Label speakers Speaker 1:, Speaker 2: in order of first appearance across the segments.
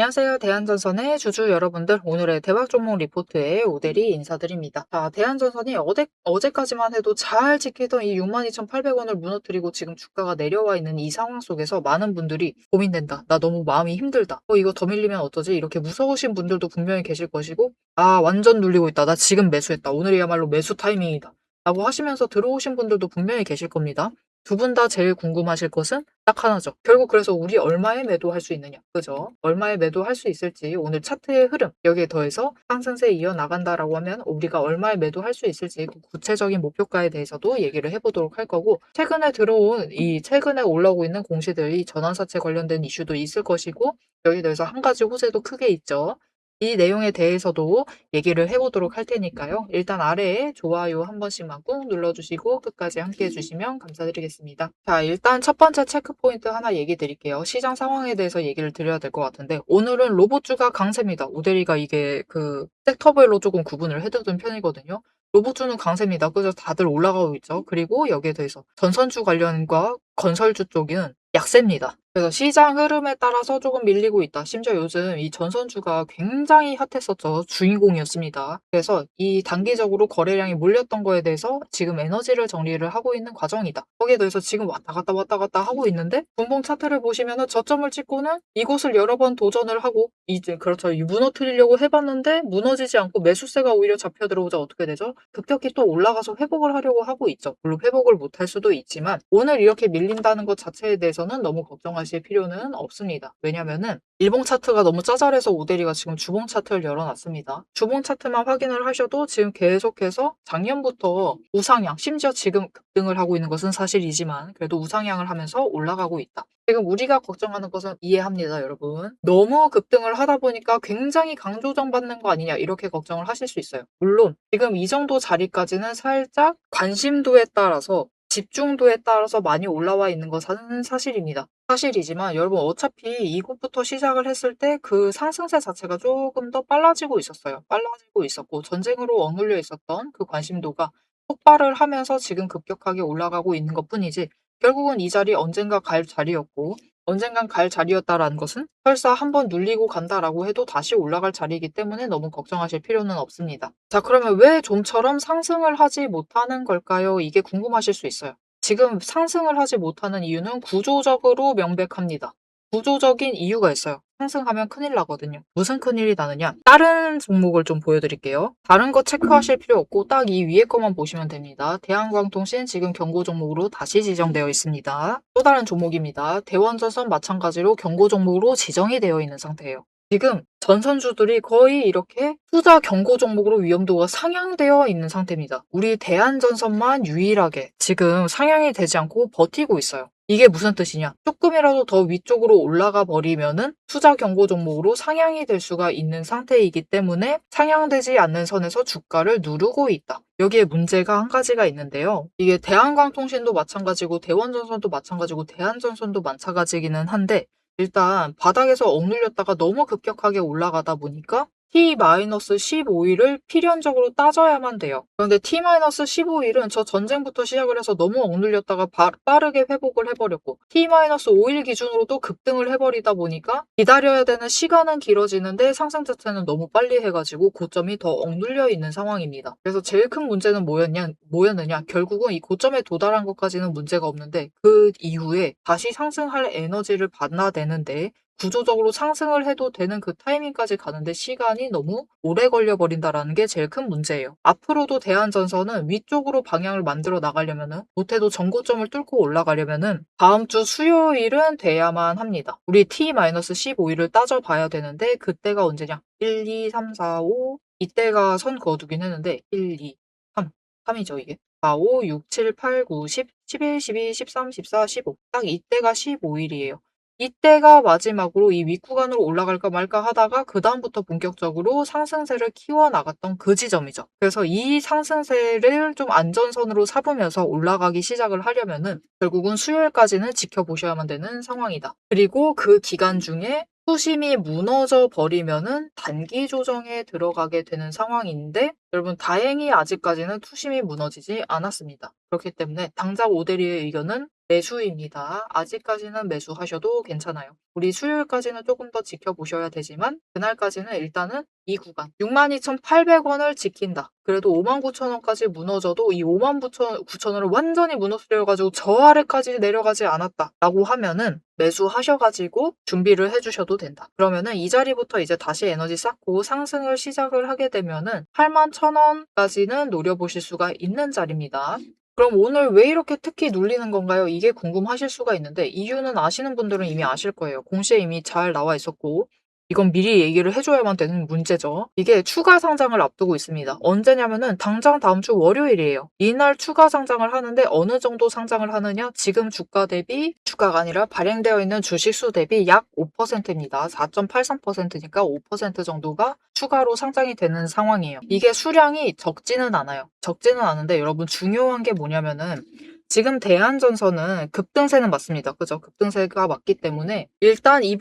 Speaker 1: 안녕하세요. 대한전선의 주주 여러분들, 오늘의 대박 종목 리포트에 오대리 인사드립니다. 자, 대한전선이 어제까지만 해도 잘 지키던 이 62,800원을 무너뜨리고 지금 주가가 내려와 있는 이 상황 속에서 많은 분들이 고민된다. 나 너무 마음이 힘들다. 이거 더 밀리면 어쩌지? 이렇게 무서우신 분들도 분명히 계실 것이고, 아, 완전 눌리고 있다. 나 지금 매수했다. 오늘이야말로 매수 타이밍이다. 라고 하시면서 들어오신 분들도 분명히 계실 겁니다. 두 분 다 제일 궁금하실 것은 딱 하나죠. 결국 그래서 우리 얼마에 매도할 수 있느냐. 그죠? 얼마에 매도할 수 있을지 오늘 차트의 흐름 여기에 더해서 상승세 이어나간다라고 하면 우리가 얼마에 매도할 수 있을지 그 구체적인 목표가에 대해서도 얘기를 해보도록 할 거고 최근에 올라오고 있는 공시들이 전환사채 관련된 이슈도 있을 것이고 여기에 대해서 한 가지 호재도 크게 있죠. 이 내용에 대해서도 얘기를 해보도록 할 테니까요. 일단 아래에 좋아요 한 번씩만 꾹 눌러주시고 끝까지 함께 해주시면 감사드리겠습니다. 자, 일단 첫 번째 체크포인트 하나 얘기 드릴게요. 시장 상황에 대해서 얘기를 드려야 될 것 같은데 오늘은 로봇주가 강세입니다. 오대리가 이게 그 섹터별로 조금 구분을 해두는 편이거든요. 로봇주는 강세입니다. 그래서 다들 올라가고 있죠. 그리고 여기에 대해서 전선주 관련과 건설주 쪽은 약세입니다. 그래서 시장 흐름에 따라서 조금 밀리고 있다. 심지어 요즘 이 전선주가 굉장히 핫했었죠. 주인공이었습니다. 그래서 이 단기적으로 거래량이 몰렸던 거에 대해서 지금 에너지를 정리를 하고 있는 과정이다. 거기에 대해서 지금 왔다 갔다 하고 있는데 분봉 차트를 보시면은 저점을 찍고는 이곳을 여러 번 도전을 하고 이제 그렇죠. 무너뜨리려고 해봤는데 무너지지 않고 매수세가 오히려 잡혀 들어오자 어떻게 되죠? 급격히 또 올라가서 회복을 하려고 하고 있죠. 물론 회복을 못할 수도 있지만 오늘 이렇게 밀린다는 것 자체에 대해서는 너무 걱정하실 필요는 없습니다. 왜냐면은 일봉 차트가 너무 짜잘해서 오대리가 지금 주봉 차트를 열어놨습니다. 주봉 차트만 확인을 하셔도 지금 계속해서 작년부터 우상향, 심지어 지금 급등을 하고 있는 것은 사실이지만 그래도 우상향을 하면서 올라가고 있다. 지금 우리가 걱정하는 것은 이해합니다, 여러분. 너무 급등을 하다 보니까 굉장히 강조정 받는 거 아니냐 이렇게 걱정을 하실 수 있어요. 물론 지금 이 정도 자리까지는 살짝 관심도에 따라서 집중도에 따라서 많이 올라와 있는 것은 사실입니다. 사실이지만 여러분 어차피 이곳부터 시작을 했을 때 그 상승세 자체가 조금 더 빨라지고 있었어요. 빨라지고 있었고 전쟁으로 억눌려 있었던 그 관심도가 폭발을 하면서 지금 급격하게 올라가고 있는 것뿐이지 결국은 이 자리 언젠가 갈 자리였고 언젠간 갈 자리였다라는 것은 설사 한번 눌리고 간다라고 해도 다시 올라갈 자리이기 때문에 너무 걱정하실 필요는 없습니다. 자, 그러면 왜 좀처럼 상승을 하지 못하는 걸까요? 이게 궁금하실 수 있어요. 지금 상승을 하지 못하는 이유는 구조적으로 명백합니다. 구조적인 이유가 있어요. 상승하면 큰일 나거든요. 무슨 큰일이 나느냐? 다른 종목을 좀 보여드릴게요. 다른 거 체크하실 필요 없고 딱 이 위에 거만 보시면 됩니다. 대한광통신 지금 경고 종목으로 다시 지정되어 있습니다. 또 다른 종목입니다. 대원전선 마찬가지로 경고 종목으로 지정이 되어 있는 상태예요. 지금 전선주들이 거의 이렇게 투자 경고 종목으로 위험도가 상향되어 있는 상태입니다. 우리 대한전선만 유일하게 지금 상향이 되지 않고 버티고 있어요. 이게 무슨 뜻이냐? 조금이라도 더 위쪽으로 올라가 버리면은 투자 경고 종목으로 상향이 될 수가 있는 상태이기 때문에 상향되지 않는 선에서 주가를 누르고 있다. 여기에 문제가 한 가지가 있는데요. 이게 대한광통신도 마찬가지고 대원전선도 마찬가지고 대한전선도 마찬가지기는 한데 일단 바닥에서 억눌렸다가 너무 급격하게 올라가다 보니까 T-15일을 필연적으로 따져야만 돼요. 그런데 T-15일은 저 전쟁부터 시작을 해서 너무 억눌렸다가 빠르게 회복을 해버렸고 T-5일 기준으로도 급등을 해버리다 보니까 기다려야 되는 시간은 길어지는데 상승 자체는 너무 빨리 해가지고 고점이 더 억눌려 있는 상황입니다. 그래서 제일 큰 문제는 뭐였느냐? 결국은 이 고점에 도달한 것까지는 문제가 없는데 그 이후에 다시 상승할 에너지를 받아내는데 구조적으로 상승을 해도 되는 그 타이밍까지 가는데 시간이 너무 오래 걸려버린다라는 게 제일 큰 문제예요. 앞으로도 대한전선은 위쪽으로 방향을 만들어 나가려면은 못해도 전고점을 뚫고 올라가려면은 다음 주 수요일은 돼야만 합니다. 우리 T-15일을 따져봐야 되는데 그때가 언제냐? 1, 2, 3, 4, 5 이때가 선 그어두긴 했는데 1, 2, 3, 3이죠 이게. 4, 5, 6, 7, 8, 9, 10, 11, 12, 13, 14, 15. 딱 이때가 15일이에요. 이때가 마지막으로 이 윗구간으로 올라갈까 말까 하다가 그 다음부터 본격적으로 상승세를 키워나갔던 그 지점이죠. 그래서 이 상승세를 좀 안전선으로 삼으면서 올라가기 시작을 하려면은 결국은 수요일까지는 지켜보셔야만 되는 상황이다. 그리고 그 기간 중에 투심이 무너져 버리면은 단기 조정에 들어가게 되는 상황인데 여러분 다행히 아직까지는 투심이 무너지지 않았습니다. 그렇기 때문에 당장 오대리의 의견은 매수입니다. 아직까지는 매수하셔도 괜찮아요. 우리 수요일까지는 조금 더 지켜보셔야 되지만 그날까지는 일단은 이 구간 62,800원을 지킨다. 그래도 59,000원까지 무너져도 이 59,000원을 완전히 무너뜨려가지고 저 아래까지 내려가지 않았다라고 하면은 매수하셔가지고 준비를 해주셔도 된다. 그러면은 이 자리부터 이제 다시 에너지 쌓고 상승을 시작을 하게 되면은 81,000원까지는 노려보실 수가 있는 자리입니다. 그럼 오늘 왜 이렇게 특히 눌리는 건가요? 이게 궁금하실 수가 있는데 이유는 아시는 분들은 이미 아실 거예요. 공시에 이미 잘 나와 있었고 이건 미리 얘기를 해줘야만 되는 문제죠. 이게 추가 상장을 앞두고 있습니다. 언제냐면은 당장 다음 주 월요일이에요. 이날 추가 상장을 하는데 어느 정도 상장을 하느냐? 지금 주가 대비 주가가 아니라 발행되어 있는 주식수 대비 약 5%입니다. 4.83%니까 5% 정도가 추가로 상장이 되는 상황이에요. 이게 수량이 적지는 않아요. 적지는 않은데 여러분 중요한 게 뭐냐면은 지금 대한전선은 급등세는 맞습니다. 그죠? 급등세가 맞기 때문에 일단 이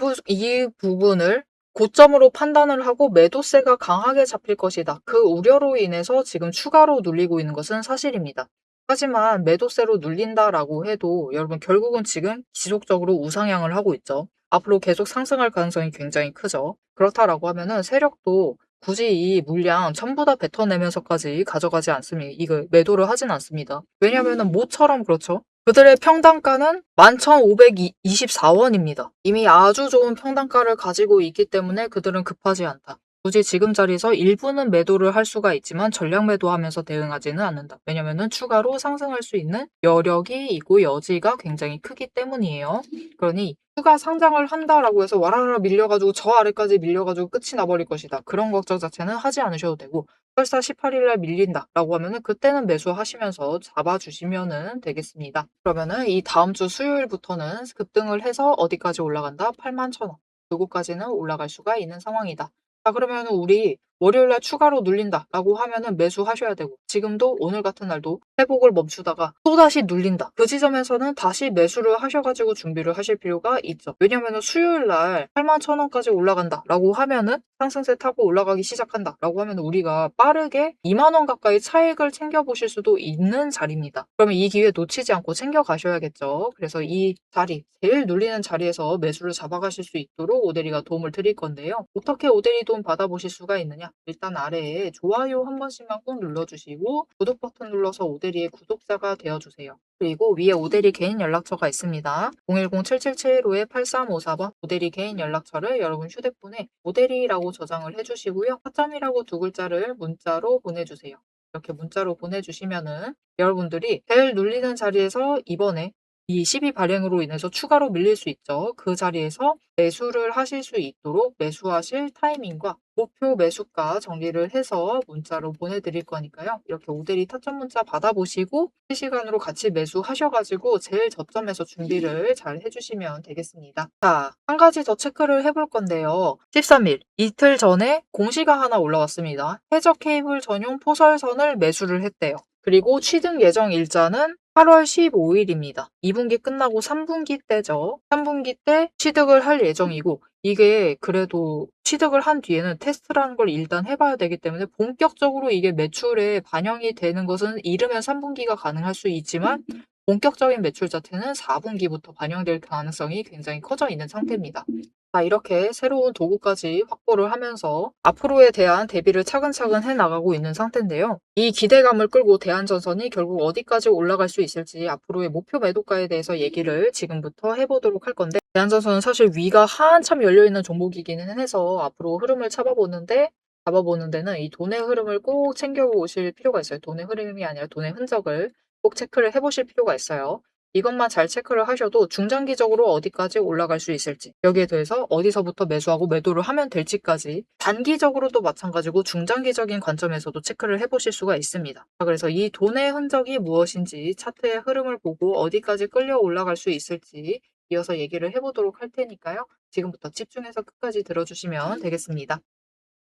Speaker 1: 부분을 고점으로 판단을 하고 매도세가 강하게 잡힐 것이다. 그 우려로 인해서 지금 추가로 눌리고 있는 것은 사실입니다. 하지만 매도세로 눌린다라고 해도 여러분 결국은 지금 지속적으로 우상향을 하고 있죠. 앞으로 계속 상승할 가능성이 굉장히 크죠. 그렇다라고 하면은 세력도 굳이 이 물량 전부 다 뱉어내면서까지 가져가지 않습니다. 이거 매도를 하진 않습니다. 왜냐면은 모처럼 그렇죠. 그들의 평단가는 11,524원입니다. 이미 아주 좋은 평단가를 가지고 있기 때문에 그들은 급하지 않다. 굳이 지금 자리에서 일부는 매도를 할 수가 있지만 전량 매도하면서 대응하지는 않는다. 왜냐면은 추가로 상승할 수 있는 여력이 있고 여지가 굉장히 크기 때문이에요. 그러니 추가 상장을 한다라고 해서 와라라 밀려가지고 저 아래까지 밀려가지고 끝이 나버릴 것이다. 그런 걱정 자체는 하지 않으셔도 되고 설사 18일날 밀린다라고 하면은 그때는 매수하시면서 잡아주시면은 되겠습니다. 그러면은 이 다음 주 수요일부터는 급등을 해서 어디까지 올라간다? 81,000원. 요거까지는 올라갈 수가 있는 상황이다. 자, 그러면은 우리 월요일날 추가로 눌린다라고 하면은 매수하셔야 되고 지금도 오늘 같은 날도 회복을 멈추다가 또다시 눌린다. 그 지점에서는 다시 매수를 하셔가지고 준비를 하실 필요가 있죠. 왜냐면은 수요일날 81,000원까지 올라간다라고 하면은 상승세 타고 올라가기 시작한다라고 하면 우리가 빠르게 2만 원 가까이 차익을 챙겨보실 수도 있는 자리입니다. 그러면 이 기회 놓치지 않고 챙겨가셔야겠죠. 그래서 이 자리, 제일 눌리는 자리에서 매수를 잡아가실 수 있도록 오대리가 도움을 드릴 건데요. 어떻게 오대리 도움 받아보실 수가 있느냐? 일단 아래에 좋아요 한 번씩만 꼭 눌러주시고 구독 버튼 눌러서 오대리의 구독자가 되어주세요. 그리고 위에 오대리 개인 연락처가 있습니다. 010-7775-8354번 오대리 개인 연락처를 여러분 휴대폰에 오대리라고 저장을 해주시고요. 화점이라고 두 글자를 문자로 보내주세요. 이렇게 문자로 보내주시면은 여러분들이 벨 눌리는 자리에서 이번에 이 12 발행으로 인해서 추가로 밀릴 수 있죠. 그 자리에서 매수를 하실 수 있도록 매수하실 타이밍과 목표 매수가 정리를 해서 문자로 보내드릴 거니까요. 이렇게 오대리 타점 문자 받아보시고 실시간으로 같이 매수하셔가지고 제일 저점에서 준비를 잘 해주시면 되겠습니다. 자, 한 가지 더 체크를 해볼 건데요. 13일, 이틀 전에 공시가 하나 올라왔습니다. 해적 케이블 전용 포설선을 매수를 했대요. 그리고 취득 예정 일자는 8월 15일입니다. 2분기 끝나고 3분기 때죠. 3분기 때 취득을 할 예정이고 이게 그래도 취득을 한 뒤에는 테스트라는 걸 일단 해봐야 되기 때문에 본격적으로 이게 매출에 반영이 되는 것은 이르면 3분기가 가능할 수 있지만 본격적인 매출 자체는 4분기부터 반영될 가능성이 굉장히 커져 있는 상태입니다. 자, 이렇게 새로운 도구까지 확보를 하면서 앞으로에 대한 대비를 차근차근 해나가고 있는 상태인데요. 이 기대감을 끌고 대한전선이 결국 어디까지 올라갈 수 있을지 앞으로의 목표 매도가에 대해서 얘기를 지금부터 해보도록 할 건데 대한전선은 사실 위가 한참 열려있는 종목이기는 해서 앞으로 흐름을 잡아보는 데는 이 돈의 흐름을 꼭 챙겨보실 필요가 있어요. 돈의 흐름이 아니라 돈의 흔적을 꼭 체크를 해보실 필요가 있어요. 이것만 잘 체크를 하셔도 중장기적으로 어디까지 올라갈 수 있을지 여기에 대해서 어디서부터 매수하고 매도를 하면 될지까지 단기적으로도 마찬가지고 중장기적인 관점에서도 체크를 해보실 수가 있습니다. 그래서 이 돈의 흔적이 무엇인지 차트의 흐름을 보고 어디까지 끌려 올라갈 수 있을지 이어서 얘기를 해보도록 할 테니까요. 지금부터 집중해서 끝까지 들어주시면 되겠습니다.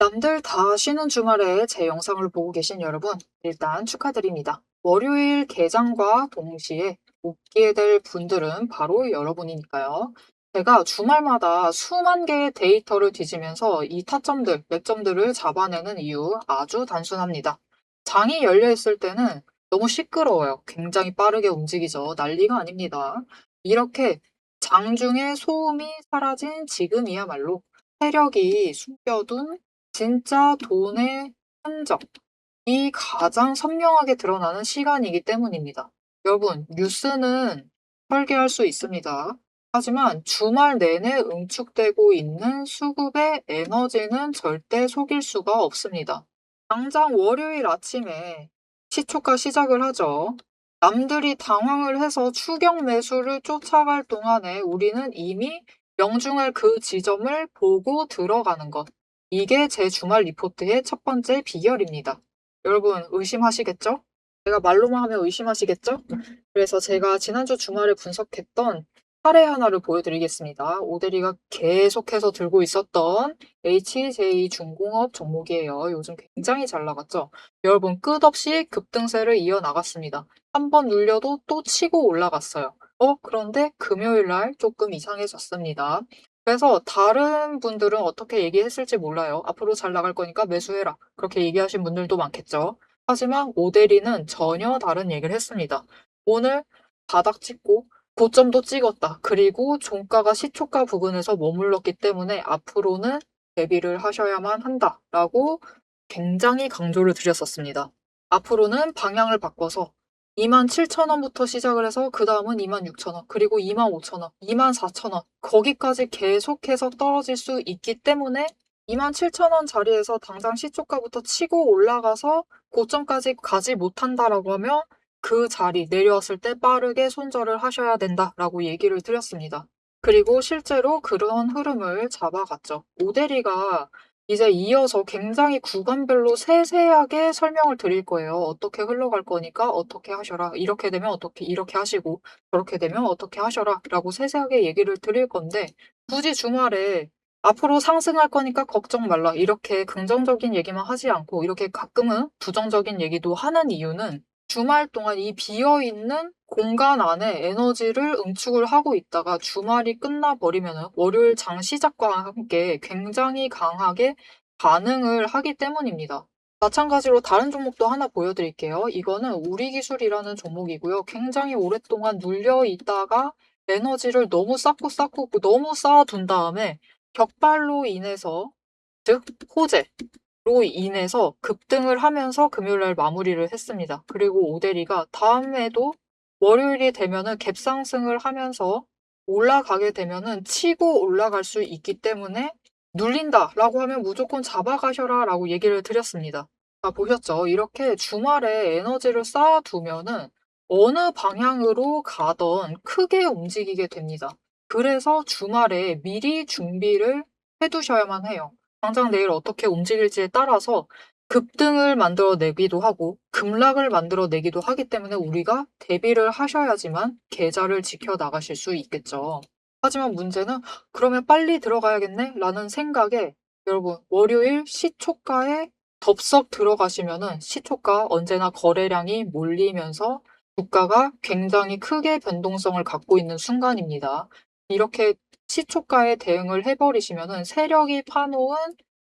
Speaker 1: 남들 다 쉬는 주말에 제 영상을 보고 계신 여러분, 일단 축하드립니다. 월요일 개장과 동시에 웃게 될 분들은 바로 여러분이니까요. 제가 주말마다 수만 개의 데이터를 뒤지면서 이 타점들, 맥점들을 잡아내는 이유 아주 단순합니다. 장이 열려 있을 때는 너무 시끄러워요. 굉장히 빠르게 움직이죠. 난리가 아닙니다. 이렇게 장중에 소음이 사라진 지금이야말로 세력이 숨겨둔 진짜 돈의 흔적이 가장 선명하게 드러나는 시간이기 때문입니다. 여러분, 뉴스는 설계할 수 있습니다. 하지만 주말 내내 응축되고 있는 수급의 에너지는 절대 속일 수가 없습니다. 당장 월요일 아침에 시초가 시작을 하죠. 남들이 당황을 해서 추격 매수를 쫓아갈 동안에 우리는 이미 명중할 그 지점을 보고 들어가는 것. 이게 제 주말 리포트의 첫 번째 비결입니다. 여러분 의심하시겠죠? 제가 말로만 하면 의심하시겠죠? 그래서 제가 지난주 주말에 분석했던 사례 하나를 보여드리겠습니다. 오대리가 계속해서 들고 있었던 HJ중공업 종목이에요. 요즘 굉장히 잘 나갔죠? 여러분 끝없이 급등세를 이어나갔습니다. 한 번 눌려도 또 치고 올라갔어요. 그런데 금요일 날 조금 이상해졌습니다. 그래서 다른 분들은 어떻게 얘기했을지 몰라요. 앞으로 잘 나갈 거니까 매수해라. 그렇게 얘기하신 분들도 많겠죠. 하지만 오대리는 전혀 다른 얘기를 했습니다. 오늘 바닥 찍고 고점도 찍었다. 그리고 종가가 시초가 부근에서 머물렀기 때문에 앞으로는 대비를 하셔야만 한다라고 굉장히 강조를 드렸었습니다. 앞으로는 방향을 바꿔서 27,000원부터 시작을 해서 그 다음은 26,000원, 그리고 25,000원, 24,000원 거기까지 계속해서 떨어질 수 있기 때문에 27,000원 자리에서 당장 시초가부터 치고 올라가서 고점까지 가지 못한다라고 하면 그 자리 내려왔을 때 빠르게 손절을 하셔야 된다라고 얘기를 드렸습니다. 그리고 실제로 그런 흐름을 잡아갔죠. 오대리가 이제 이어서 굉장히 구간별로 세세하게 설명을 드릴 거예요. 어떻게 흘러갈 거니까 어떻게 하셔라. 이렇게 되면 어떻게 이렇게 하시고 저렇게 되면 어떻게 하셔라 라고 세세하게 얘기를 드릴 건데 굳이 주말에 앞으로 상승할 거니까 걱정 말라. 이렇게 긍정적인 얘기만 하지 않고 이렇게 가끔은 부정적인 얘기도 하는 이유는 주말 동안 이 비어있는 공간 안에 에너지를 응축을 하고 있다가 주말이 끝나버리면 월요일 장 시작과 함께 굉장히 강하게 반응을 하기 때문입니다. 마찬가지로 다른 종목도 하나 보여드릴게요. 이거는 우리기술이라는 종목이고요. 굉장히 오랫동안 눌려 있다가 에너지를 너무 쌓고 너무 쌓아둔 다음에 격발로 인해서 즉 호재로 인해서 급등을 하면서 금요일날 마무리를 했습니다. 그리고 오대리가 다음에도 월요일이 되면은 갭상승을 하면서 올라가게 되면은 치고 올라갈 수 있기 때문에 눌린다라고 하면 무조건 잡아가셔라라고 얘기를 드렸습니다. 보셨죠? 이렇게 주말에 에너지를 쌓아두면은 어느 방향으로 가던 크게 움직이게 됩니다. 그래서 주말에 미리 준비를 해두셔야만 해요. 당장 내일 어떻게 움직일지에 따라서 급등을 만들어내기도 하고 급락을 만들어내기도 하기 때문에 우리가 대비를 하셔야지만 계좌를 지켜나가실 수 있겠죠. 하지만 문제는 그러면 빨리 들어가야겠네? 라는 생각에 여러분 월요일 시초가에 덥석 들어가시면은 시초가 언제나 거래량이 몰리면서 주가가 굉장히 크게 변동성을 갖고 있는 순간입니다. 이렇게 시초가에 대응을 해버리시면은 세력이 파놓은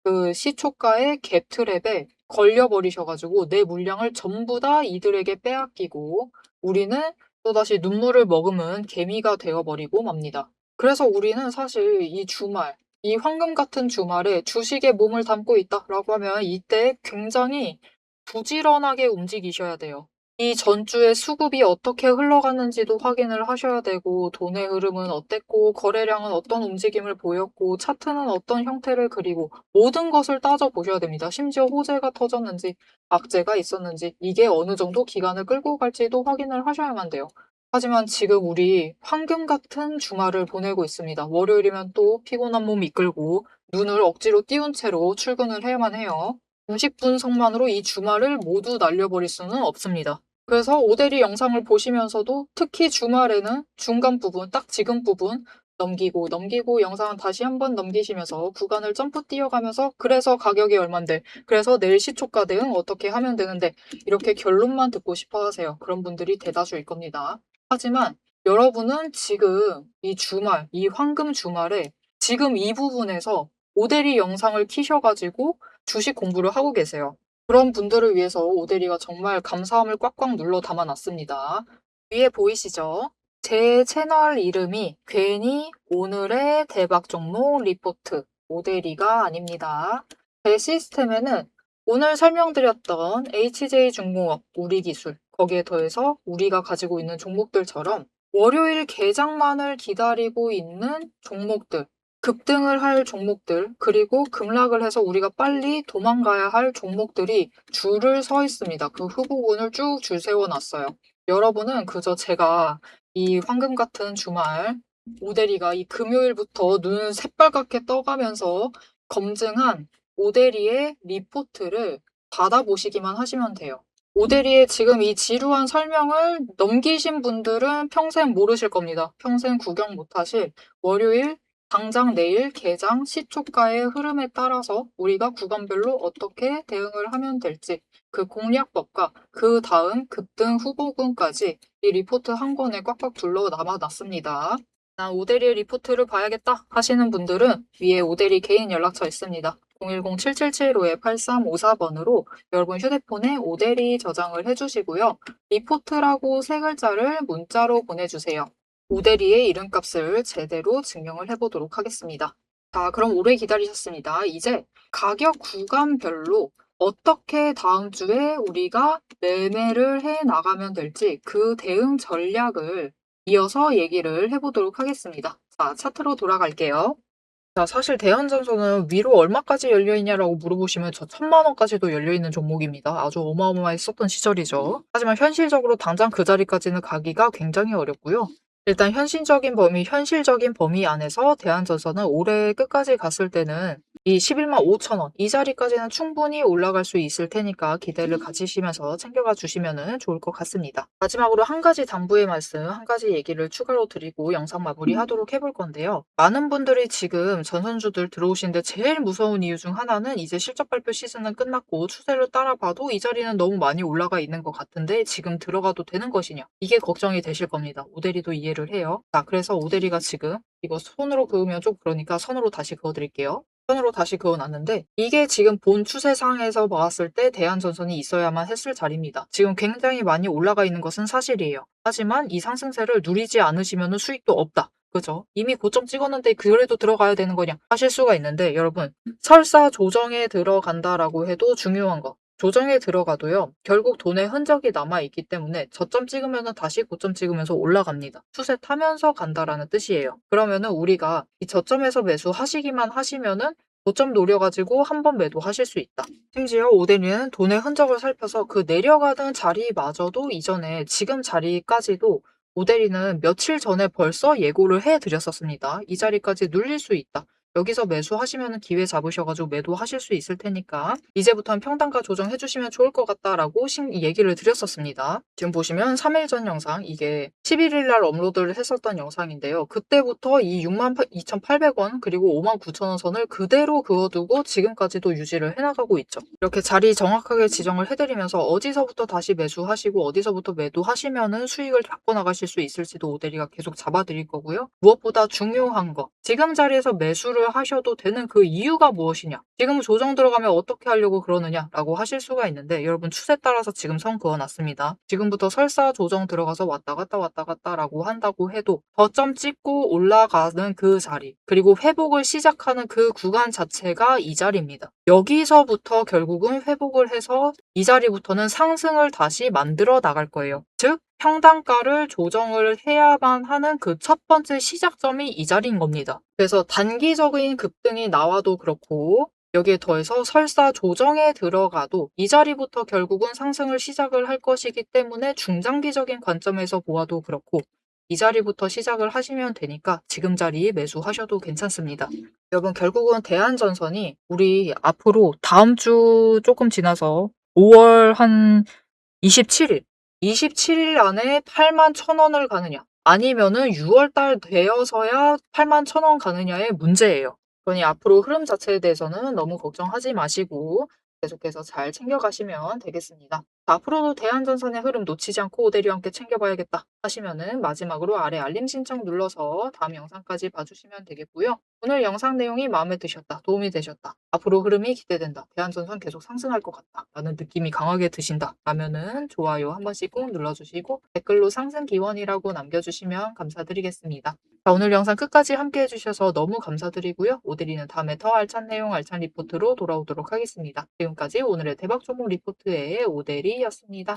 Speaker 1: 그 시초가의 갭트랩에 걸려버리셔가지고 내 물량을 전부 다 이들에게 빼앗기고 우리는 또다시 눈물을 머금은 개미가 되어버리고 맙니다. 그래서 우리는 사실 이 주말, 이 황금 같은 주말에 주식에 몸을 담고 있다라고 하면 이때 굉장히 부지런하게 움직이셔야 돼요. 이 전주의 수급이 어떻게 흘러갔는지도 확인을 하셔야 되고 돈의 흐름은 어땠고 거래량은 어떤 움직임을 보였고 차트는 어떤 형태를 그리고 모든 것을 따져보셔야 됩니다. 심지어 호재가 터졌는지 악재가 있었는지 이게 어느 정도 기간을 끌고 갈지도 확인을 하셔야만 돼요. 하지만 지금 우리 황금 같은 주말을 보내고 있습니다. 월요일이면 또 피곤한 몸 이끌고 눈을 억지로 띄운 채로 출근을 해야만 해요. 90분석만으로 이 주말을 모두 날려버릴 수는 없습니다. 그래서 오대리 영상을 보시면서도 특히 주말에는 중간 부분, 딱 지금 부분 넘기고 영상은 다시 한번 넘기시면서 구간을 점프 뛰어가면서 그래서 가격이 얼만데 그래서 내일 시초가 대응 어떻게 하면 되는데 이렇게 결론만 듣고 싶어 하세요. 그런 분들이 대다수일 겁니다. 하지만 여러분은 지금 이 주말, 이 황금 주말에 지금 이 부분에서 오대리 영상을 키셔가지고 주식 공부를 하고 계세요. 그런 분들을 위해서 오데리가 정말 감사함을 꽉꽉 눌러 담아 놨습니다. 위에 보이시죠? 제 채널 이름이 괜히 오늘의 대박 종목 리포트 오데리가 아닙니다. 제 시스템에는 오늘 설명드렸던 HJ중공업, 우리기술, 거기에 더해서 우리가 가지고 있는 종목들처럼 월요일 개장만을 기다리고 있는 종목들, 급등을 할 종목들, 그리고 급락을 해서 우리가 빨리 도망가야 할 종목들이 줄을 서 있습니다. 그 후보군을 쭉 줄 세워놨어요. 여러분은 그저 제가 이 황금 같은 주말 오데리가 이 금요일부터 눈 새빨갛게 떠가면서 검증한 오데리의 리포트를 받아보시기만 하시면 돼요. 오데리의 지금 이 지루한 설명을 넘기신 분들은 평생 모르실 겁니다. 평생 구경 못하실 월요일 당장 내일 개장 시초가의 흐름에 따라서 우리가 구간별로 어떻게 대응을 하면 될지 그 공략법과 그 다음 급등 후보군까지 이 리포트 한 권에 꽉꽉 둘러 남아놨습니다. 난 오데리 리포트를 봐야겠다 하시는 분들은 위에 오데리 개인 연락처 있습니다. 010-7775-8354번으로 여러분 휴대폰에 오데리 저장을 해주시고요. 리포트라고 세 글자를 문자로 보내주세요. 오데리의 이름값을 제대로 증명을 해보도록 하겠습니다. 자, 그럼 오래 기다리셨습니다. 이제 가격 구간별로 어떻게 다음 주에 우리가 매매를 해 나가면 될지 그 대응 전략을 이어서 얘기를 해보도록 하겠습니다. 자, 차트로 돌아갈게요. 자, 사실 대한전선은 위로 얼마까지 열려있냐라고 물어보시면 저 1000만원까지도 열려있는 종목입니다. 아주 어마어마했었던 시절이죠. 하지만 현실적으로 당장 그 자리까지는 가기가 굉장히 어렵고요. 일단 현실적인 범위 안에서 대한전선은 올해 끝까지 갔을 때는 이 11만 5천 원, 이 자리까지는 충분히 올라갈 수 있을 테니까 기대를 가지시면서 챙겨가 주시면 좋을 것 같습니다. 마지막으로 한 가지 당부의 말씀, 한 가지 얘기를 추가로 드리고 영상 마무리하도록 해볼 건데요. 많은 분들이 지금 전선주들 들어오시는데 제일 무서운 이유 중 하나는 이제 실적 발표 시즌은 끝났고 추세를 따라봐도 이 자리는 너무 많이 올라가 있는 것 같은데 지금 들어가도 되는 것이냐, 이게 걱정이 되실 겁니다. 오데리도 이해를 해요. 자, 그래서 오데리가 지금 이거 손으로 그으면 좀 그러니까 선으로 다시 그어드릴게요. 선으로 다시 그어놨는데 이게 지금 본 추세상에서 봤을 때 대한전선이 있어야만 했을 자리입니다. 지금 굉장히 많이 올라가 있는 것은 사실이에요. 하지만 이 상승세를 누리지 않으시면 수익도 없다. 그죠? 이미 고점 찍었는데 그래도 들어가야 되는 거냐 하실 수가 있는데 여러분, 설사 조정에 들어간다라고 해도 중요한 거, 조정에 들어가도요, 결국 돈의 흔적이 남아있기 때문에 저점 찍으면 다시 고점 찍으면서 올라갑니다. 추세 타면서 간다라는 뜻이에요. 그러면은 우리가 이 저점에서 매수하시기만 하시면은 고점 노려가지고 한번 매도하실 수 있다. 심지어 오데리는 돈의 흔적을 살펴서 그 내려가던 자리마저도 이전에 지금 자리까지도 오데리는 며칠 전에 벌써 예고를 해드렸었습니다. 이 자리까지 눌릴 수 있다. 여기서 매수하시면 기회 잡으셔가지고 매도하실 수 있을 테니까 이제부터는 평단가 조정해주시면 좋을 것 같다라고 얘기를 드렸었습니다. 지금 보시면 3일 전 영상, 이게 11일 날 업로드를 했었던 영상인데요. 그때부터 이 62,800원 그리고 59,000원 선을 그대로 그어두고 지금까지도 유지를 해나가고 있죠. 이렇게 자리 정확하게 지정을 해드리면서 어디서부터 다시 매수하시고 어디서부터 매도하시면은 수익을 잡고 나가실 수 있을지도 오데리가 계속 잡아드릴 거고요. 무엇보다 중요한 거, 지금 자리에서 매수를 하셔도 되는 그 이유가 무엇이냐, 지금 조정 들어가면 어떻게 하려고 그러느냐라고 하실 수가 있는데 여러분, 추세 따라서 지금 선 그어놨습니다. 지금부터 설사 조정 들어가서 왔다 갔다라고 한다고 해도 저점 찍고 올라가는 그 자리, 그리고 회복을 시작하는 그 구간 자체가 이 자리입니다. 여기서부터 결국은 회복을 해서 이 자리부터는 상승을 다시 만들어 나갈 거예요. 즉 평단가를 조정을 해야만 하는 그 첫 번째 시작점이 이 자리인 겁니다. 그래서 단기적인 급등이 나와도 그렇고 여기에 더해서 설사 조정에 들어가도 이 자리부터 결국은 상승을 시작을 할 것이기 때문에 중장기적인 관점에서 보아도 그렇고 이 자리부터 시작을 하시면 되니까 지금 자리 매수하셔도 괜찮습니다. 여러분, 결국은 대한전선이 우리 앞으로 다음 주 조금 지나서 5월 한 27일 안에 81,000원을 가느냐 아니면은 6월달 되어서야 81,000원 가느냐의 문제예요. 그러니 앞으로 흐름 자체에 대해서는 너무 걱정하지 마시고 계속해서 잘 챙겨가시면 되겠습니다. 앞으로도 대한전선의 흐름 놓치지 않고 오대리와 함께 챙겨봐야겠다 하시면은 마지막으로 아래 알림 신청 눌러서 다음 영상까지 봐주시면 되겠고요. 오늘 영상 내용이 마음에 드셨다, 도움이 되셨다, 앞으로 흐름이 기대된다, 대한전선 계속 상승할 것 같다 라는 느낌이 강하게 드신다 라면은 좋아요 한 번씩 꼭 눌러주시고 댓글로 상승 기원이라고 남겨주시면 감사드리겠습니다. 자, 오늘 영상 끝까지 함께 해주셔서 너무 감사드리고요. 오대리는 다음에 더 알찬 내용, 알찬 리포트로 돌아오도록 하겠습니다. 지금까지 오늘의 대박 종목 리포트의 오대리였습니다.